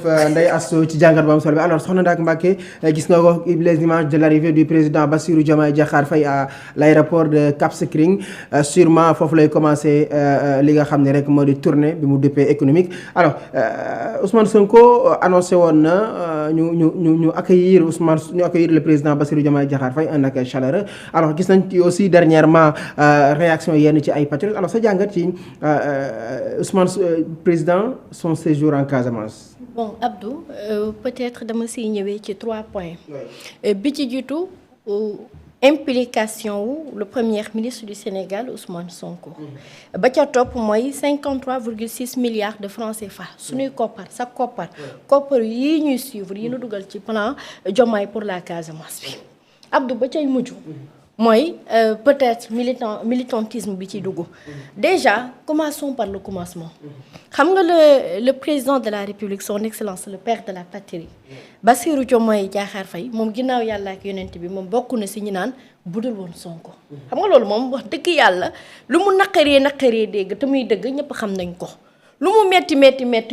Ndeye Astou ci jàngat bu am solo bi alors soxna Ndack Mbacké gis nga ko les images de l'arrivée du président Bassirou Diomaye Diakhar Faye à l'aéroport de Cap Skirring sûrement foofu lay commencer li nga xam ne rek moo di tournée bi mu dëppee économique alors Ousmane Sonko annoncé woon na ñu accueillir le président Bassirou Diomaye Diakhar Faye un accueil chaleureux alors gis nañ ci aussi dernièrement réaction yenn ci ay patriotes alors sa jàngat ci Ousmane président son séjour en Casamance. Bon Abdou peut-être dama siy ñëwee ci 3 points. bi ci jiitu implication wu le premier ministre du Sénégal Ousmane Sonko. ba ca topp mooy 53,6 milliards de francs CFA suñuy koppar sa koppar. koppar yii ñuy suivre yi ñu dugal ci plan Diomaye pour la Casamance bi Abdou ba cay mujj. mooy peut-être militantisme bi ci dugg. Déjà commençons par le commencement. xam nga le président de la République son excellence le père de la patrie Bassirou Diomaye Diakhar Faye moom ginnaaw yàlla ak yonent bi moom bokk na si ñu naan budul woon Sonko. xam nga loolu moom wax dëgg yàlla lu mu naqaree dégg te muy dëgg ñëpp xam nañ ko. lu mu metti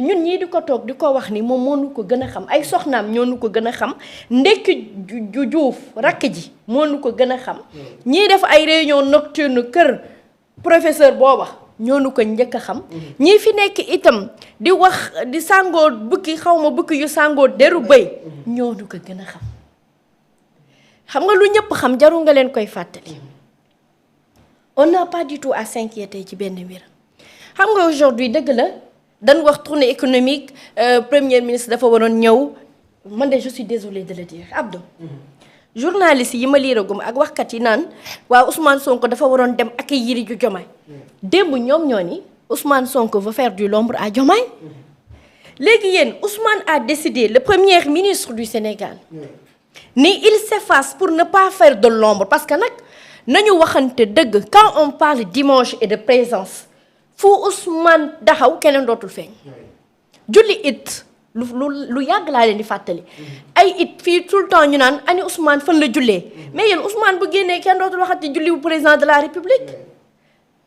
ñun ñii di ko toog di ko wax ni moom moo nu ko gën a xam ay soxnaam ñoo nu ko gën a xam ndekki ju juuf rakk ji moo nu ko gën a xam ñii def ay réunion nocturne kër professeur booba ñoo nu ko njëkk a xam ñii fi nekk itam di wax di sàngoo bukki xawma bukki yu sàngoo deru bëy ñoo nu ko gën a xam nga lu ñëpp xam jaru nga leen koy fàttali on n'a pas du tout à s'inquiéter ci benn mbir xam nga aujourd'hui dëgg la dañ wax tournée économique premier ministre dafa waroon ñëw man de je suis désolée de le dire Abdou. journaliste yi ma liiragum ak waxkat yi naan waa Ousmane Sonko dafa waroon dem accueillir ju Diomaye. démb ñoom ñoo ni Ousmane Sonko veut faire de l'ombre à Diomaye. léegi yéen Ousmane a décidé le premier ministre du Sénégal. ni il s'efface pour ne pas faire de l'ombre parce que nag nañu waxante dëgg quand on parle d'image et de présence. fu Ousmane daxaw keneen dootul feeñ julli it lu yàgg laa leen di fàttali ay it fii tout le temps ñu naan ani Ousmane fan la jullee mais yéen Ousmane bu génnee kenn dootul waxati julli bu président de la République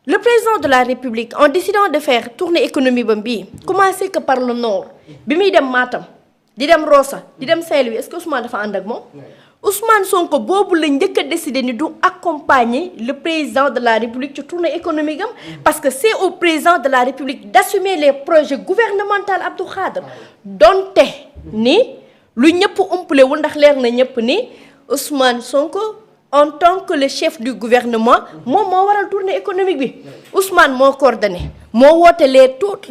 le président de la République en décidant de faire tournée économie bam bii commencé que par le nord bi muy dem Matam di dem Rossa di dem Saint-Louis est-ce que Ousmane dafa ànd ak moom Ousmane Sonko boobu la njëkk a décidé ni du accompagner le président de la République ci tournée économique am parce que c'est au président de la République d'assumer les projets gouvernementaux Abdou Khadre donte ni lu ñëpp umpalewul ndax leer na ñëpp ni Ousmane Sonko en tant que le chef du gouvernement moom moo waral tournée économique bi Ousmane moo coordonné moo woote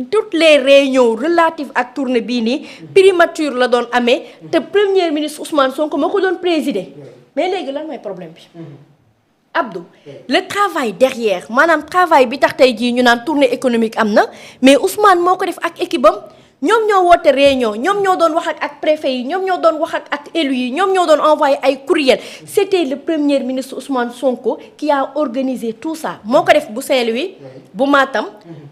toutes les réunions relatives ak tournée bii nii primature la doon amee te premier ministre Ousmane Sonko moo ko doon présider mais léegi lan mooy problème bi Abdou le travail derrière maanaam travail bi tax tey jii ñu naan tournée économique am na mais Ousmane moo ko def ak équipe am ñoom ñoo woote réunion ñoom ñoo doon wax ak préfet yi ñoom ñoo doon wax ak élus yi ñoom ñoo doon envoyé ay courriel c'était le premier ministre Ousmane Sonko qui a organisé tout ça moo ko def bu Saint-Louis bu Matam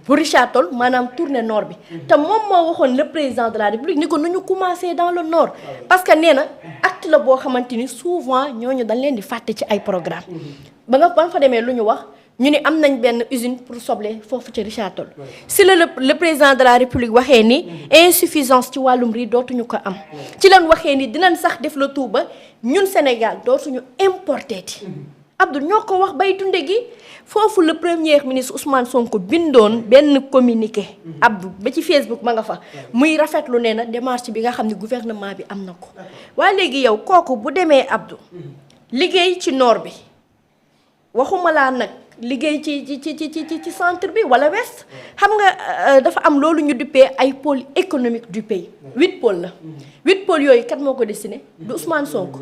bu Richard Toll maanaam tournée nord bi te moom moo waxoon le président de la République ni ko nu ñu commencé dans le nord parce que nee na acte la boo xamante ni souvent ñooñu dañ leen di fàtte ci ay programme ba nga fa demee lu ñu wax ñu ni am nañ benn usine pour soble foofu ci Richard Toll si la le président de la République waxee ni insuffisance ci wàllum riz dootuñu ko am ci lan waxee ni dinañ sax def le tout ba ñun Sénégal dootuñu importer ti Abdou ñoo ko wax bay dunde gi foofu le premier ministre Ousmane Sonko bindoon benn communiqué Abdou ba ci Facebook ma nga fa muy rafetlu nee na démarche bi nga xam ne gouvernement bi am na ko waaye léegi yow kooku bu demee Abdou liggéey ci nord bi waxuma laa nag liggéey ci centre bi wala west xam nga dafa am loolu ñu duppee ay pôle économique du pays 8 pôles la 8 pôles yooyu kat moo ko dessiné du Ousmane Sonko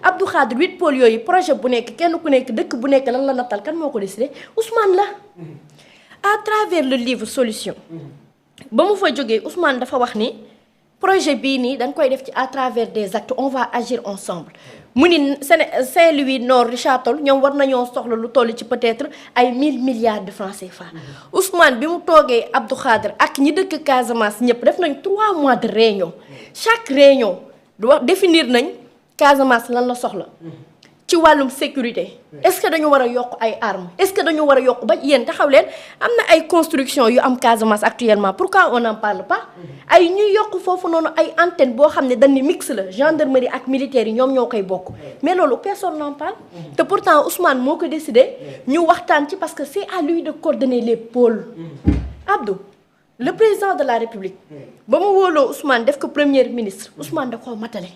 Abdou Khadre 8 pôles yooyu projet bu nekk kenn ku nekk dëkk bu nekk lan la nattal kan moo ko dessiné Ousmane la à travers le livre solution ba mu fa jógee Ousmane dafa wax ni projet bii nii dañ koy def ci à travers des actes on va agir ensemble mu ni Saint-Louis Nord Richard Toll ñoom war nañoo soxla lu toll ci peut-être ay 1000 milliards de francs CFA Ousmane bi mu toogee Abdou Khadre ak ñi dëkk Casamance ñëpp def nañ 3 mois de réunion chaque réunion du wax définir nañ Casamance lan la soxla ci wàllum sécurité est-ce que dañu war a yokk ay armes est-ce que dañu war a yokk ba yéen taxaw leen am na ay construction yu am Casamance actuellement pourquoi on n'en parle pas ay ñuy yokk foofu noonu ay antenne boo xam ne dañ ni mix la gendarmerie ak militaires yi ñoom ñoo koy bokk mais loolu personne n'en parle te pourtant Ousmane moo ko décidé ñu waxtaan ci parce que c'est à lui de coordonner les pôles Abdou le président de la République ba mu wóoloo Ousmane def ko premier ministre Ousmane da koo matale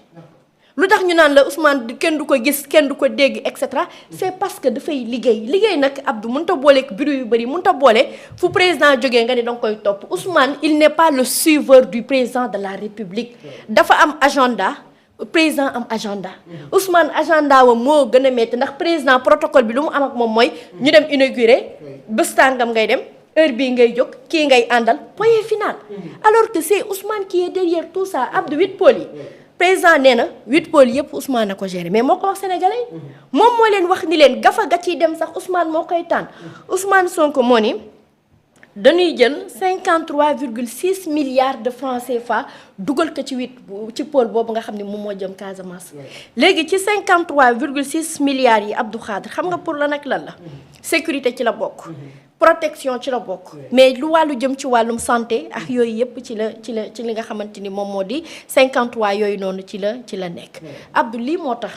lu tax ñu naan la Ousmane kenn du ko gis kenn du ko dégg et cetera c'est parce que dafay liggéey nag Abdou mënut a boole bureau yu bëri mënut a boole fu président jógee nga ni danga koy topp Ousmane il n'est pas le suiveur du président de la République dafa am agenda président am agenda Ousmane agenda wa moo gën a métti ndax président protocole bi lu mu am ak moom mooy ñu dem inaugurer bés tàngam ngay dem heure bii ngay jóg kii ngay àndal point final alors que c'est Ousmane qui est derrière tout ça Abdou 8 pôles yi président nee na 8 pôles yëpp Ousmane a ko géré mais moo ko wax sénégalais moom moo leen wax ni leen gafa ga ciy dem sax Ousmane moo koy tànn Ousmane Sonko moo ni dañuy jël 53,6 milliards de francs CFA dugal ko ci pôle boobu nga xam ne moom moo jëm Casamance. léegi ci 53,6 milliards yi Abdou Khadre xam nga pour lan ak lan la sécurité ci la bokk. protection ci la bokk mais lu wàllu jëm ci wàllum santé ak yooyu yëpp ci li nga xamante ni moom moo di 53 yooyu noonu ci la nekk Abdou lii moo tax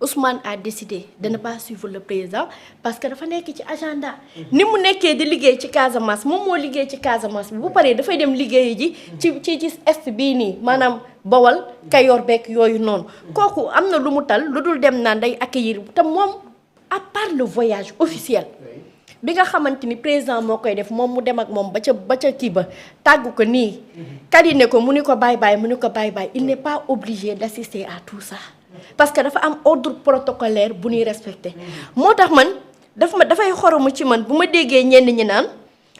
Ousmane a décidé de ne pas suivre le président parce que dafa nekk ci agenda ni mu nekkee di liggéey ci Casamance moom moo liggéey ci Casamance bi bu paree dafay dem liggéeyi ji ci est bii nii maanaam Bawol Kayoor beek yooyu noonu kooku am na lu mu tal lu dul dem naan day accueillir te moom à part le voyage officiel bi nga xamante ni président moo koy def moom mu dem ak moom ba ca kii ba tàggu ko nii kadine ko mu ni ko bye il n'est pas obligé d'assister à tout ça parce que dafa am ordre protocolaire bu ñuy respecté moo tax man dafay xoromu ci man bu ma déggee ñenn ñi naan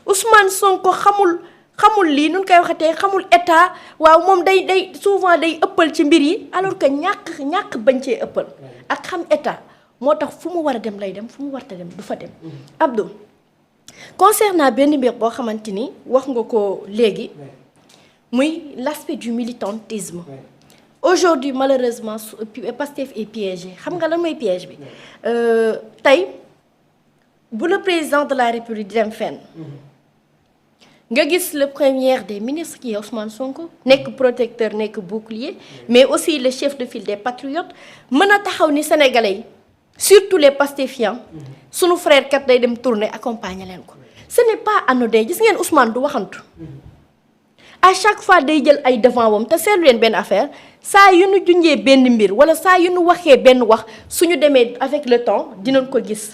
Ousmane Sonko xamul lii nun koy waxatee xamul état waaw moom day souvent day ëppal ci mbir yi alors que ñàkk bañ cee ëppal ak xam état moo tax fu mu war a dem lay dem fu mu warta dem du fa dem Abdou concernant benn mbir boo xamante ni wax nga ko léegi muy l'aspect du militantisme aujourd'hui malheureusement Pastef est piégé xam nga lan mooy piège bi tey bu le président de la République di dem fenn nga gis le premier des ministres qui est Ousmane Sonko nekk protecteur nekk bouclier mais aussi le chef de file des patriotes mën a taxaw ni sénégalais yi surtout les pastéfiants sunu frère kat day dem tourner accompagner leen ko ce n'est pas anodin gis ngeen Ousmane du waxantu à chaque fois day jël ay devant wam te seetlu leen benn affaire saa yu nu junjee benn mbir wala saa yu nu waxee benn wax suñu demee avec le temps dinañ ko gis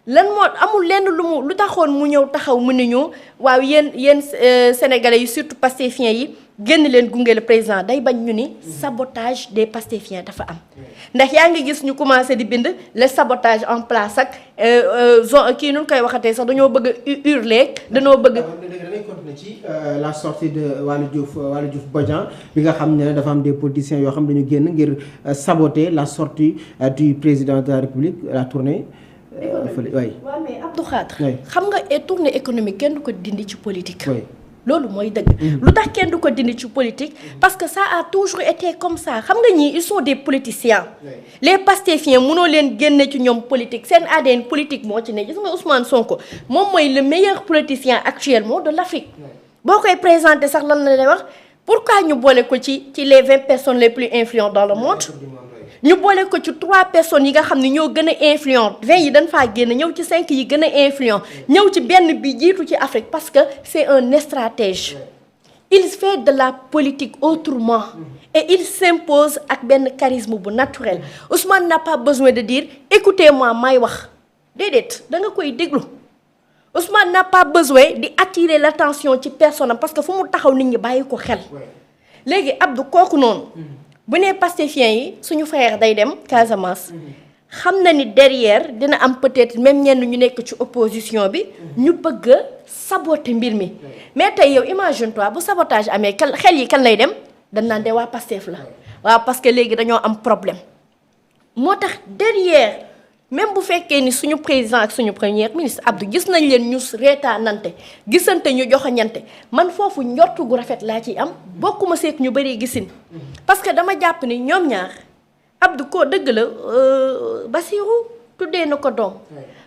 lan moo amul lenn lu taxoon mu ñëw taxaw mu ni ñu waaw yéen sénégalais yi surtout pastéfiens yi génn leen gunge le président day bañ ñu ni sabotage des pastéfiens dafa am ndax yaa ngi gis ñu commencé di bind le sabotage en place ak kii nu koy waxatee sax dañoo bëgg a hurler dañoo bëgg. dañuy continuer ci la sortie de Waly Diouf Bodian bi nga xam ne dafa am des politiciens yoo xam dañu génn ngir saboter la sortie du président de la République la tournée. waaw mais Abdou Khadre xam nga tournée économique kenn du ko dindi ci politique. loolu mooy dëgg. lu tax kenn du ko dindi ci politique. parce que ça a toujours été comme ça xam nga ñii ils sont des politiciens. les pastéfiens mënoo leen génne ci ñoom politique seen ADN politique moo ci ne gis nga Ousmane Sonko moom mooy le meilleur politicien actuellement de l'Afrique. boo koy présenté sax lan la lay wax pourquoi ñu boole ko ci les 20 personnes les plus influentes dans le monde. ñu boole ko ci 3 personnes yi nga xam ne ñoo gën a influent 20 yi dañ faa génn ñëw ci 5 yi gën a influent ñëw ci benn bi jiitu ci Afrique parce que c'est un stratège il fait de la politique autrement et il s'impose ak benn charisme bu naturel Ousmane n'a pas besoin de dire écoutez-moi may wax déedéet da nga koy déglu Ousmane n'a pas besoin di attirer l'attention ci personne parce que fu mu taxaw nit ñi bàyyi ko xel léegi Abdou kooku noonu bu nee pastéfiens yi suñu frère day dem Casamance xam na ni derrière dina am peut-être même ñenn ñu nekk ci opposition bi ñu bëgg a saboter mbir mi mais tey yow imagine toi bu sabotage amee xel yi kan lay dem dañ naan de waa Pastef la waaw parce que léegi dañoo am problème moo tax derrière même bu fekkee ni suñu président ak suñu premier ministre Abdou gis nañ leen ñu reetaanante gisante ñu joxoñante man foofu njortu gu rafet laa ciy am bokkuma seek ñu bari gisin parce que dama jàpp ni ñoom ñaar Abdou ko dëgg la Bassirou tuddee na ko doom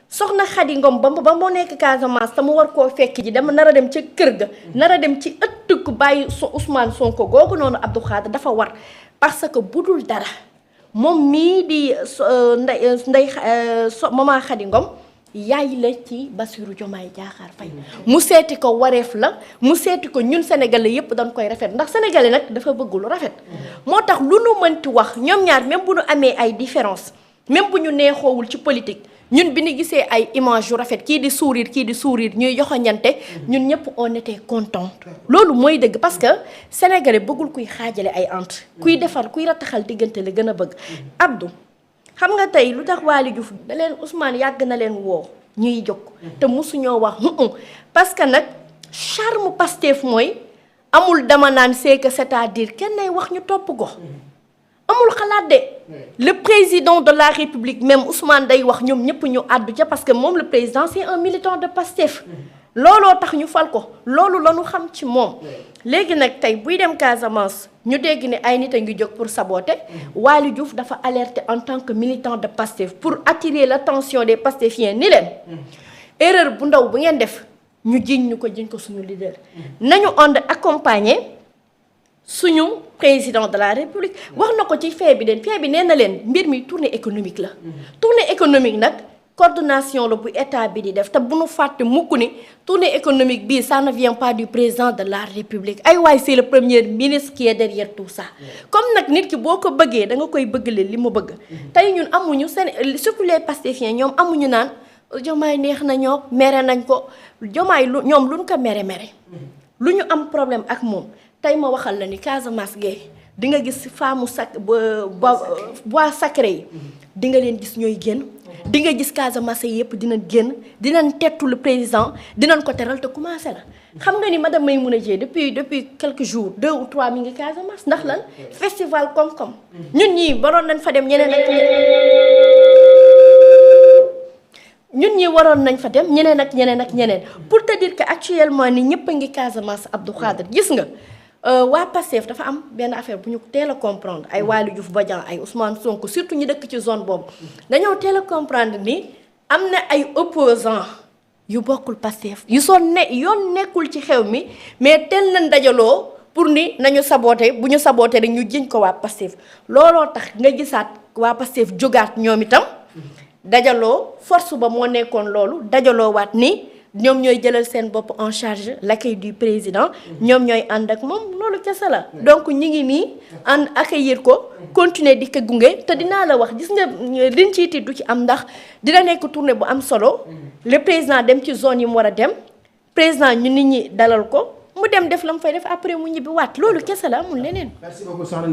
soxna Khady Ngom ba moo nekk Casamance te mu war koo fekk ji dama nar a dem ca kër ga nar a dem ci ëtt ku bàyyi Ousmane Sonko googu noonu Abdou Khadre dafa war parce que budul dara moom mii di maman Khady Ngom yaay la ci Bassirou Diomaye Diakhar Faye mu seeti ko wareef la mu seeti ko ñun sénégalais yépp dañ koy rafet ndax sénégalais nag dafa bëgg lu rafet moo tax lu nu mënti wax ñoom ñaar même bu nu amee ay différence même bu ñu neexoowul ci politique ñun bi ñu gisee ay image yu rafet kii di sourire ñuy joxoñante ñun ñëpp on était content loolu mooy dëgg parce que sénégalais bëggul kuy xaajale ay entre kuy defar kuy rataxal diggante la gën a bëgg Abdou xam nga tey lu tax Waly Diouf da leen Ousmane yàgg na leen woo ñuy jóg te mosuñoo wax parce que nag charme Pastef mooy amul dama naan c'est que c'est-à-dire kenn nay wax ñu topp ko amul xalaat de le président de la République même Ousmane day wax ñoom ñëpp ñu àddu ca parce que moom le président c'est un militant de Pastef looloo tax ñu fal ko loolu la ñu xam ci moom léegi nag tey buy dem Casamance ñu dégg ne ay nit a ngi jóg pour saboter Waly Diouf dafa alerter en tant que militant de Pastef pour attirer l'attention des Pastefiens ni leen erreur bu ndaw bu ngeen def ñu jiñ ko suñu leader nañu ànd accompagner suñu président de la République wax na ko ci fee bi nee na leen mbir mi tournée économique la tournée économique nag coordination la bu état bi di def te bu nu fàtte mukk ni tournée économique bii ça ne vient pas du président de la République ay waay c'est le premier ministre qui est derrière tout ça comme nag nit ki boo ko bëggee da nga koy bëggale li mu bëgg tey ñun amuñu surtout les Pastefiens ñoom amuñu naan Diomaye neex na ñoo mere nañ ko Diomaye ñoom luñ ko mere lu ñu am problème ak moom tey ma waxal la ni Casamance gay di nga gis femme bois sacré yi di nga leen gis ñooy génn di nga gis Casamance yëpp dinañ génn dinañ tettu le président dinañ ko teral te commencé la xam nga ni madame Maymouna Dièye depuis quelques jours 2 ou 3 mi ngi Casamance ndax lan festival Kom-Kom ñun ñii waroon nañ fa dem ñeneen ak ñeneen pour te dire que actuellement ni ñëpp a ngi Casamance Abdou Khadre gis nga waa Pastef dafa am benn affaire bu ñu teel a comprendre ay Waly Diouf Bodian ay Ousmane Sonko surtout ñu dëkk ci zone boobu dañoo teel a comprendre ni am na ay opposants yu bokkul Pastef yu yoon nekkul ci xew mi mais teel nañ dajaloo pour ni nañu saboté bu ñu saboté rek ñu jiñ ko waa Pastef looloo tax nga gisaat waa Pastef jógaat ñoom itam dajaloo force ba moo nekkoon loolu dajaloo waat ni ñoom ñooy jëlal seen bopp en charge l'accueil du président ñoom ñooy ànd ak moom loolu kese la donc ñi ngi nii ànd accueillir ko continuer di ko gunge te dinaa la wax gis nga liñ ciy tiit du ci am ndax dina nekk tournée bu am solo le président dem ci zone yi mu war a dem président ñu nit ñi dalal ko mu dem def la mu fay def après mu ñibbi waat loolu kese la amul leneen. Merci beaucoup soxna